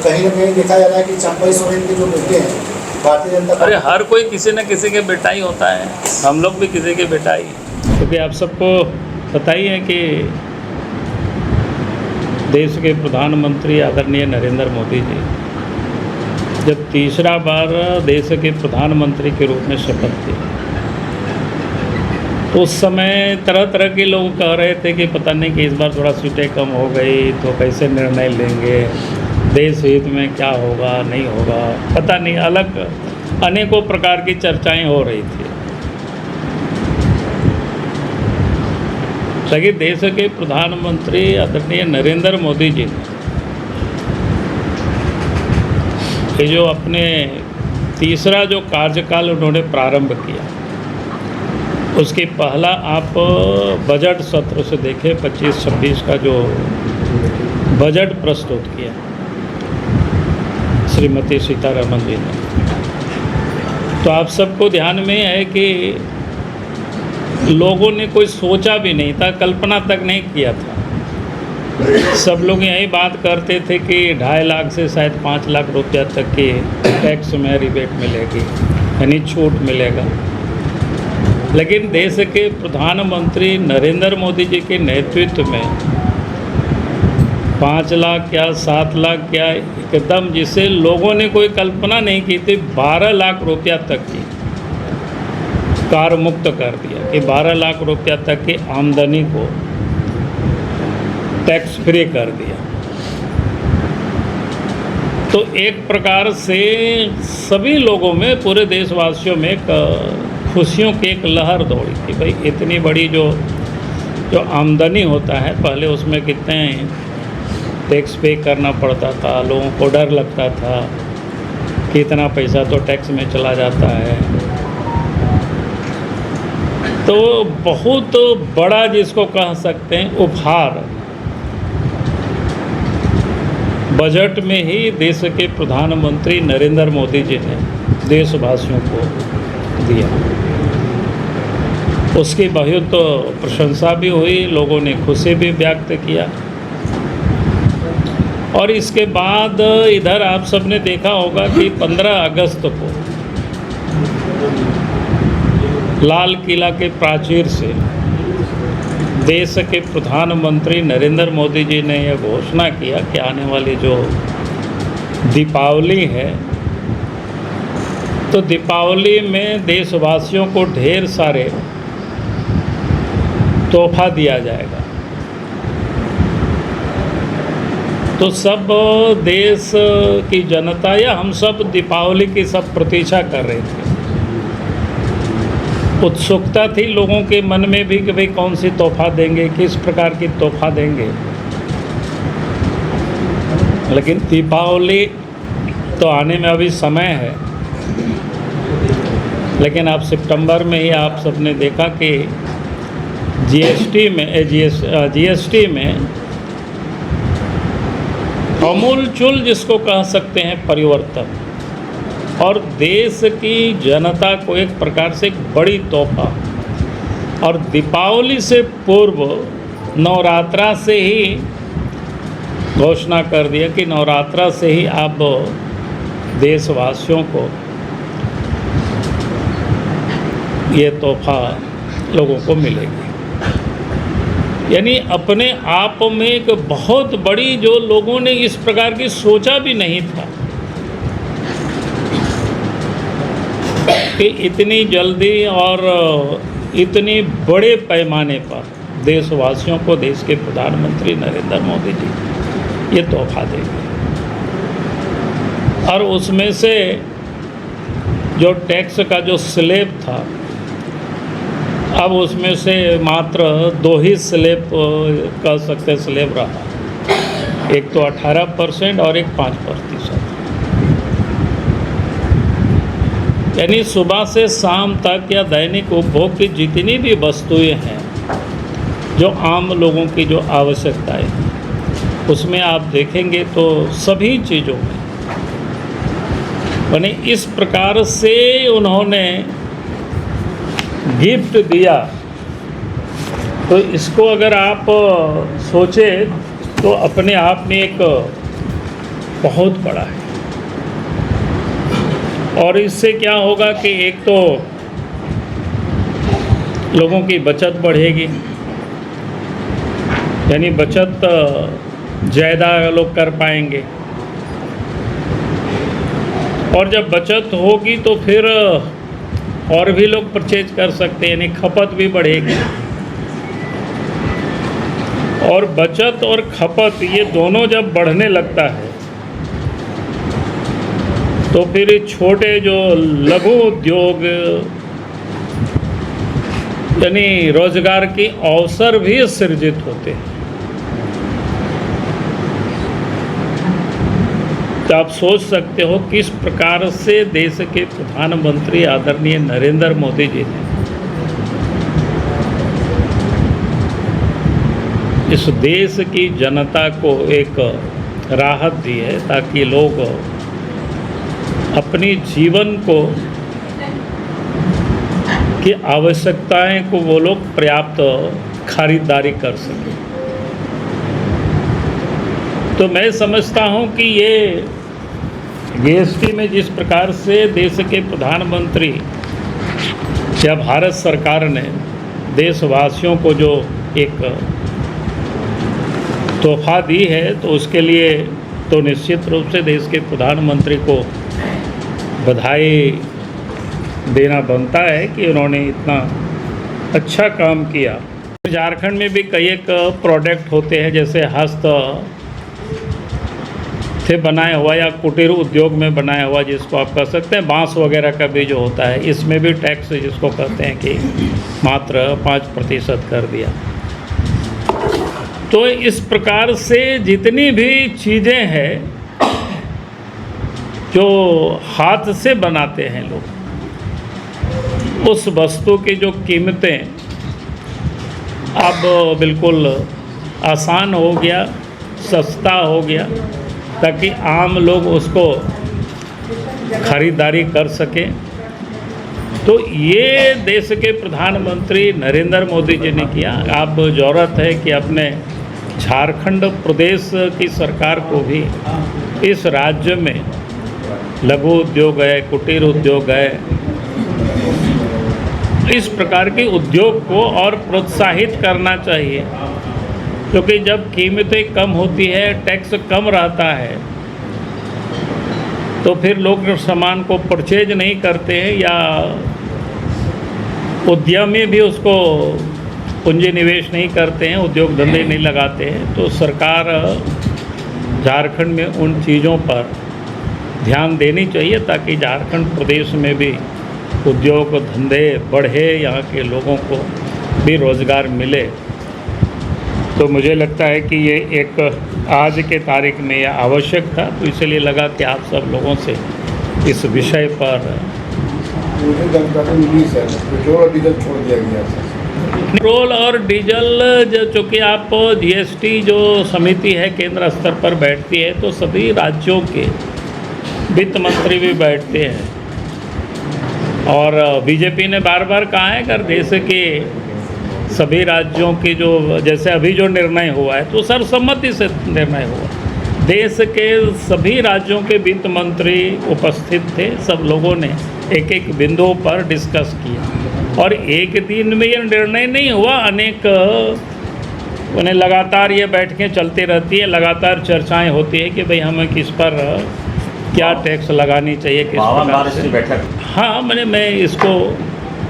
कहीं ना कहीं देखा जा रहा है कि चंपई सोरेन के जो बेटे हैं भारतीय जनता अरे हर कोई किसी न किसी के बेटा ही होता है, हम लोग भी किसी के बेटा ही। क्योंकि आप सबको पता ही है कि देश के प्रधानमंत्री आदरणीय नरेंद्र मोदी जी जब तीसरा बार देश के प्रधानमंत्री के रूप में शपथ ली तो उस समय तरह तरह के लोग कह रहे थे कि पता नहीं कि इस बार थोड़ा सीटें कम हो गई तो कैसे निर्णय लेंगे, देश हित में क्या होगा नहीं होगा, पता नहीं, अलग अनेकों प्रकार की चर्चाएं हो रही थी। लेकिन देश के प्रधानमंत्री आदरणीय नरेंद्र मोदी जी ने ये जो अपने तीसरा जो कार्यकाल उन्होंने प्रारंभ किया उसके पहला आप बजट सत्र से देखें, 25-26 का जो बजट प्रस्तुत किया श्रीमती सीतारमण जी ने, तो आप सबको ध्यान में है कि लोगों ने कोई सोचा भी नहीं था, कल्पना तक नहीं किया था। सब लोग यही बात करते थे कि 2.5 लाख से शायद 5 लाख रुपया तक की टैक्स में रिबेट मिलेगी, यानी छूट मिलेगा। लेकिन देश के प्रधानमंत्री नरेंद्र मोदी जी के नेतृत्व में 5 लाख क्या 7 लाख क्या, एकदम जिसे लोगों ने कोई कल्पना नहीं की थी, 12 लाख रुपया तक की कार मुक्त कर दिया कि 12 लाख रुपया तक की आमदनी को टैक्स फ्री कर दिया। तो एक प्रकार से सभी लोगों में, पूरे देशवासियों में एक खुशियों की एक लहर दौड़ी कि भाई इतनी बड़ी जो आमदनी होता है, पहले उसमें कितने टैक्स पे करना पड़ता था, लोगों को डर लगता था कि इतना पैसा तो टैक्स में चला जाता है। तो बहुत बड़ा जिसको कह सकते हैं उपहार बजट में ही देश के प्रधानमंत्री नरेंद्र मोदी जी ने देशवासियों को दिया। उसकी बहुत प्रशंसा भी हुई, लोगों ने खुशी भी व्यक्त किया। और इसके बाद इधर आप सबने देखा होगा कि 15 अगस्त को लाल किला के प्राचीर से देश के प्रधानमंत्री नरेंद्र मोदी जी ने यह घोषणा किया कि आने वाली जो दीपावली है, तो दीपावली में देशवासियों को ढेर सारे तोहफा दिया जाएगा। तो सब देश की जनता या हम सब दीपावली की सब प्रतीक्षा कर रहे थे। उत्सुकता थी लोगों के मन में भी कि भाई कौन सी तोहफा देंगे, किस प्रकार की तोहफा देंगे। लेकिन दीपावली तो आने में अभी समय है, लेकिन आप सितंबर में ही आप सबने देखा कि जीएसटी में अमूलचूल जिसको कह सकते हैं परिवर्तन, और देश की जनता को एक प्रकार से एक बड़ी तोहफा। और दीपावली से पूर्व नवरात्रा से ही घोषणा कर दिया कि नवरात्रा से ही अब देशवासियों को ये तोहफा लोगों को मिलेगी। यानी अपने आप में एक बहुत बड़ी, जो लोगों ने इस प्रकार की सोचा भी नहीं था कि इतनी जल्दी और इतनी बड़े पैमाने पर देशवासियों को देश के प्रधानमंत्री नरेंद्र मोदी जी ये तोहफा देंगे। और उसमें से जो टैक्स का जो स्लैब था, अब उसमें से मात्र 2 ही स्लैब कह सकते स्लैब रहा, एक तो 18% और एक 5%। यानी सुबह से शाम तक या दैनिक उपभोग की जितनी भी वस्तुएं हैं, जो आम लोगों की जो आवश्यकताएं हैं, उसमें आप देखेंगे तो सभी चीज़ों में यानी इस प्रकार से उन्होंने गिफ्ट दिया। तो इसको अगर आप सोचें तो अपने आप में एक बहुत बड़ा है। और इससे क्या होगा कि एक तो लोगों की बचत बढ़ेगी, यानी बचत ज़्यादा लोग कर पाएंगे, और जब बचत होगी तो फिर और भी लोग परचेज कर सकते हैं, यानी खपत भी बढ़ेगी। और बचत और खपत ये दोनों जब बढ़ने लगता है तो फिर छोटे जो लघु उद्योग यानी रोजगार के अवसर भी सृजित होते हैं। तो आप सोच सकते हो किस प्रकार से देश के प्रधानमंत्री आदरणीय नरेंद्र मोदी जी ने इस देश की जनता को एक राहत दी है ताकि लोग अपनी जीवन को की आवश्यकताएं को वो लोग पर्याप्त खरीदारी कर सकें। तो मैं समझता हूं कि ये जीएसटी में जिस प्रकार से देश के प्रधानमंत्री या भारत सरकार ने देशवासियों को जो एक तोहफा दी है तो उसके लिए तो निश्चित रूप से देश के प्रधानमंत्री को बधाई देना बनता है कि उन्होंने इतना अच्छा काम किया। झारखंड में भी कई एक प्रोडक्ट होते हैं जैसे हस्त से बनाया हुआ या कुटीर उद्योग में बनाया हुआ जिसको आप कह सकते हैं, बांस वगैरह का भी जो होता है इसमें भी टैक्स जिसको कहते हैं कि मात्र 5% कर दिया। तो इस प्रकार से जितनी भी चीज़ें हैं जो हाथ से बनाते हैं लोग, उस वस्तु की जो कीमतें अब बिल्कुल आसान हो गया, सस्ता हो गया ताकि आम लोग उसको खरीदारी कर सकें। तो ये देश के प्रधानमंत्री नरेंद्र मोदी जी ने किया। अब ज़रूरत है कि अपने झारखंड प्रदेश की सरकार को भी इस राज्य में लघु उद्योग है, कुटीर उद्योग है, इस प्रकार के उद्योग को और प्रोत्साहित करना चाहिए, क्योंकि जब कीमतें कम होती है, टैक्स कम रहता है, तो फिर लोग सामान को परचेज नहीं करते हैं या उद्यमी भी उसको पूंजी निवेश नहीं करते हैं, उद्योग धंधे नहीं लगाते हैं। तो सरकार झारखंड में उन चीज़ों पर ध्यान देनी चाहिए ताकि झारखंड प्रदेश में भी उद्योग धंधे बढ़े, यहाँ के लोगों को भी रोज़गार मिले। तो मुझे लगता है कि ये एक आज के तारीख में यह आवश्यक था, तो इसलिए लगा कि आप सब लोगों से इस विषय पर मुझे जानकारी मिली सर, पेट्रोल और डीजल छोड़ दिया गया सर। पेट्रोल और डीजल जो चूँकि आप जीएसटी जो समिति है केंद्र स्तर पर बैठती है, तो सभी राज्यों के वित्त मंत्री भी बैठते हैं और बीजेपी ने बार बार कहा है कि देश के सभी राज्यों की जो जैसे अभी जो निर्णय हुआ है तो सर्वसम्मति से निर्णय हुआ। देश के सभी राज्यों के वित्त मंत्री उपस्थित थे, सब लोगों ने एक एक बिंदु पर डिस्कस किया और एक दिन में यह निर्णय नहीं हुआ, अनेक उन्हें लगातार ये बैठकें चलती रहती है, लगातार चर्चाएं होती है कि भाई हमें किस पर क्या टैक्स लगानी चाहिए, किस प्रकार से बैठक। हाँ, मैं इसको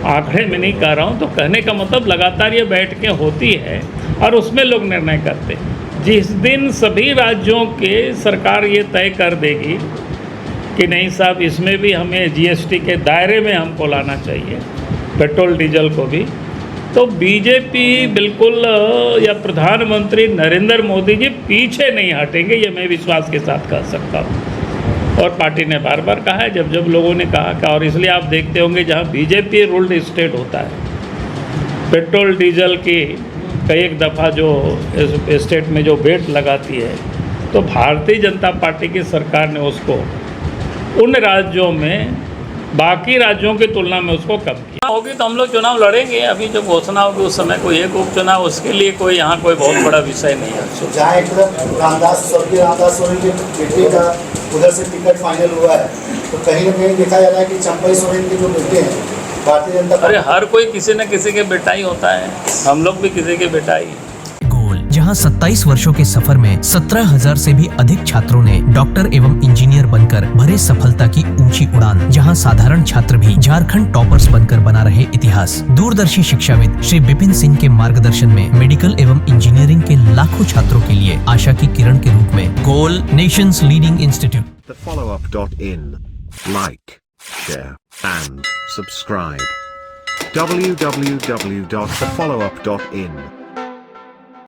आंकड़े में नहीं कह रहा हूँ, तो कहने का मतलब लगातार ये बैठकें होती है और उसमें लोग निर्णय करते हैं। जिस दिन सभी राज्यों के सरकार ये तय कर देगी कि नहीं साहब इसमें भी हमें जीएसटी के दायरे में हमको लाना चाहिए, पेट्रोल डीजल को भी, तो बीजेपी बिल्कुल या प्रधानमंत्री नरेंद्र मोदी जी पीछे नहीं हटेंगे, ये मैं विश्वास के साथ कह सकता हूँ। और पार्टी ने बार बार कहा है, जब जब लोगों ने कहा कि, और इसलिए आप देखते होंगे जहाँ बीजेपी रूल्ड स्टेट होता है, पेट्रोल डीजल की कई एक दफ़ा जो इस स्टेट में जो वेट लगाती है, तो भारतीय जनता पार्टी की सरकार ने उसको उन राज्यों में बाकी राज्यों की तुलना में उसको कम किया होगी। तो हम लोग चुनाव लड़ेंगे, अभी जब घोषणा होगी उस समय कोई एक उपचुनाव, उसके लिए कोई यहाँ कोई बहुत बड़ा विषय नहीं है। जहाँ एक तरफ रामदास सोरेन के बेटे का उधर से टिकट फाइनल हुआ है, तो कहीं न कहीं देखा जा रहा है कि चंपई सोरेन के जो बेटे हैं भारतीय जनता अरे हर कोई किसी न किसी के बेटा ही होता है, हम लोग भी किसी के बेटा ही। गोल, जहां 27 वर्षों के सफर में 17,000 से भी अधिक छात्रों ने डॉक्टर एवं इंजीनियर बनकर भरे सफलता की ऊंची उड़ान, जहां साधारण छात्र भी झारखंड टॉपर्स बनकर बना रहे इतिहास। दूरदर्शी शिक्षाविद श्री विपिन सिंह के मार्गदर्शन में मेडिकल एवं इंजीनियरिंग के लाखों छात्रों के लिए आशा की किरण के रूप में गोल, nation's leading institute. thefollowup.in. Like, share, and subscribe. www.thefollowup.in